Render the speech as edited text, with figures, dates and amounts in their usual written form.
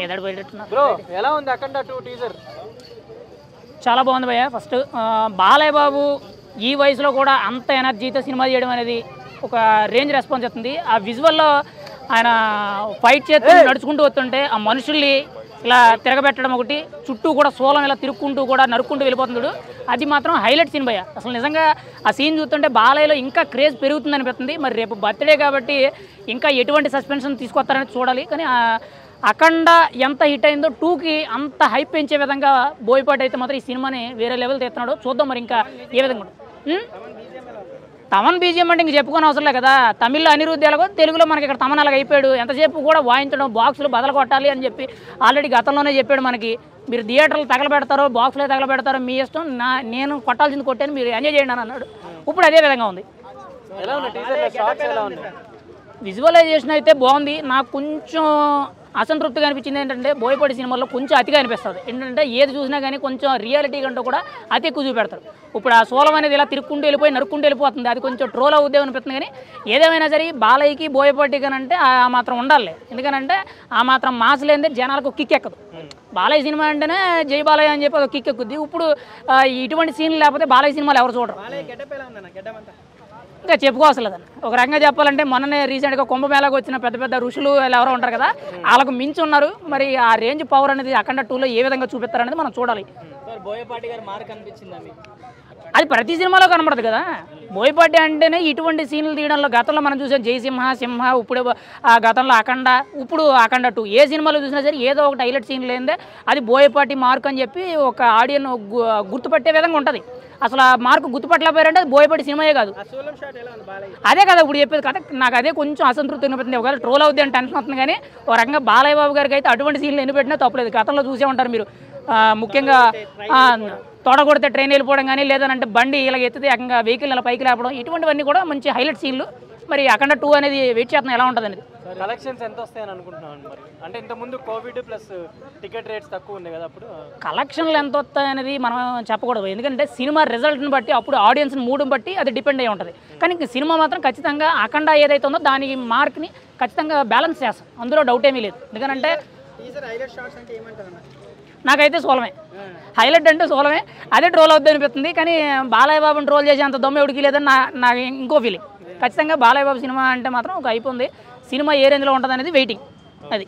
మీద పోయేటట్టున్నారు. బ్రో ఎలా ఉంది అఖండ 2 టీజర్? చాలా బాగుంది భయ్య. ఫస్ట్ బాలయ్య బాబు ఈ వయసులో కూడా అంత ఎనర్జీతో సినిమా చేయడం అనేది ఒక రేంజ్ రెస్పాన్స్ అవుతుంది. ఆ విజువల్లో ఆయన ఫైట్ చేస్తూ నడుచుకుంటూ వస్తుంటే ఆ మనుషుల్ని ఇలా తిరగబెట్టడం ఒకటి, చుట్టూ కూడా సోలం ఇలా తిరుక్కుంటూ కూడా నరుక్కుంటూ వెళ్ళిపోతున్నాడు. అది మాత్రం హైలైట్ సీన్ భయ్య. అసలు నిజంగా ఆ సీన్ చూస్తుంటే బాలయ్యలో ఇంకా క్రేజ్ పెరుగుతుంది అనిపిస్తుంది. మరి రేపు బర్త్డే కాబట్టి ఇంకా ఎటువంటి సస్పెన్షన్ తీసుకొస్తారని చూడాలి. కానీ అఖండ ఎంత హిట్ అయిందో 2కి అంత హైప్ పెంచే విధంగా బోయపాటి అయితే మాత్రం ఈ సినిమాని వేరే లెవెల్ తెస్తున్నాడు. చూద్దాం మరి ఇంకా ఏ విధంగా. తమన్ బీజిఎం అంటే ఇంక చెప్పుకొని అవసరం లేదు కదా. తమిళ్లో అనిరుద్ధ్ ఎలాగో తెలుగులో మనకి ఇక్కడ తమన్ అలాగ అయిపోయాడు. ఎంతసేపు కూడా వాయించడం, బాక్సులు బదలు కొట్టాలి అని చెప్పి ఆల్రెడీ గతంలోనే చెప్పాడు మనకి. మీరు థియేటర్లు తగలబెడతారో బాక్సులే తగలబెడతారో మీ ఇష్టం, నేను కొట్టాల్సింది కొట్టాను, మీరు ఎంజాయ్ చేయండి అని అన్నాడు. ఇప్పుడు అదే విధంగా ఉంది. విజువలైజేషన్ అయితే బాగుంది. నాకు కొంచెం అసంతృప్తిగా అనిపించింది ఏంటంటే బోయపాటి సినిమాలో కొంచెం అతిగా అనిపిస్తుంది. ఏంటంటే ఏది చూసినా కానీ కొంచెం రియాలిటీ కంటే కూడా అతి ఎక్కువ చూపెడతారు. ఇప్పుడు ఆ సోలం అనేది ఇలా తిరుక్కుంటూ వెళ్ళిపోయి నరుక్కుంటూ వెళ్ళిపోతుంది. అది కొంచెం ట్రోల్ అవుద్దే అనిపిస్తుంది. కానీ ఏదేమైనా సరే బాలయ్యకి బోయపాటి కానంటే ఆ మాత్రం ఉండాలి. ఎందుకనంటే ఆ మాత్రం మాస్ లేనిదే జనాలకు కిక్ ఎక్కదు. బాలయ్య సినిమా అంటేనే జై బాలయ్య అని చెప్పి ఒక కిక్ ఎక్కుద్ది. ఇప్పుడు ఇటువంటి సీన్లు లేకపోతే బాలయ్య సినిమాలు ఎవరు చూడరు. ఇంకా చెప్పుకోవసలేదండి. ఒక రకంగా చెప్పాలంటే మొన్ననే రీసెంట్గా కుంభమేళాకు వచ్చిన పెద్ద పెద్ద ఋషులు ఎవరో ఉంటారు కదా, వాళ్ళకు మించి ఉన్నారు. మరి ఆ రేంజ్ పవర్ అనేది అఖండ 2లో ఏ విధంగా చూపిస్తారనేది మనం చూడాలి. అది ప్రతి సినిమాలో కనబడదు కదా. బోయపాటి అంటేనే ఇటువంటి సీన్లు తీయడంలో గతంలో మనం చూసాం జయసింహ, సింహ, ఇప్పుడు ఆ గతంలో అఖండ, ఇప్పుడు అఖండ 2 ఏ సినిమాలో చూసినా సరే ఏదో ఒకటి హైలైట్ సీన్ లేదే అది బోయపాటి మార్క్ అని చెప్పి ఒక ఆడియన్ గుర్తుపట్టే విధంగా ఉంటుంది. అసలు ఆ మార్కు గుర్తుపట్టలేకపోయారంటే అది బోయపాటి సినిమాయే కాదు. అదే కదా ఇప్పుడు చెప్పేది కదా. నాకు అదే కొంచెం అసంతృప్తి అనిపిస్తుంది. ఒకవేళ ట్రోల్ అవుద్ది అని టెన్షన్ వస్తుంది. కానీ ఒక రకంగా బాలయ్య బాబు గారికి అయితే అటువంటి సీన్లు ఎన్ని పెట్టినా తప్పలేదు. గతంలో చూసే ఉంటారు మీరు. ముఖ్యంగా తొడగొడితే ట్రైన్ వెళ్ళిపోవడం కానీ, లేదనంటే బండి ఇలా ఎత్తితే ఏకంగా వెహికల్ ఇలా పైకి లేపడం, ఇటువంటివన్నీ కూడా మంచి హైలైట్ సీన్లు. మరి అఖండ 2 అనేది వెయిట్ చేస్తున్నాం ఎలా ఉంటుంది అనేది. కలెక్షన్స్ ఎంత వస్తాయని అనుకుంటున్నాను. మరి అంటే ఇంతకుముందు కోవిడ్ ప్లస్ టికెట్ రేట్స్ తక్కువ ఉంది కదా, అప్పుడు కలెక్షన్లు ఎంత వస్తాయనేది మనం చెప్పకూడదు. ఎందుకంటే సినిమా రిజల్ట్ని బట్టి, అప్పుడు ఆడియన్స్ మూడుని బట్టి అది డిపెండ్ అయ్యి ఉంటుంది. కానీ సినిమా మాత్రం ఖచ్చితంగా అఖండ ఏదైతే ఉందో దానికి మార్క్ని ఖచ్చితంగా బ్యాలెన్స్ చేస్తాం, అందులో డౌట్ ఏమీ లేదు. ఎందుకంటే నాకైతే సోలమే హైలైట్, అంటే సోలమే. అదే ట్రోల్ అవుద్ది అనిపిస్తుంది. కానీ బాలయ్య బాబుని ట్రోల్ చేసే అంత దొమ్మ ఎవడికి లేదని నాకు ఇంకో ఫీలింగ్. ఖచ్చితంగా బాలయ్య బాబు సినిమా అంటే మాత్రం ఒక అయిపోయింది. సినిమా ఏ రేంజ్లో ఉంటుంది అనేది వెయిటింగ్ అది.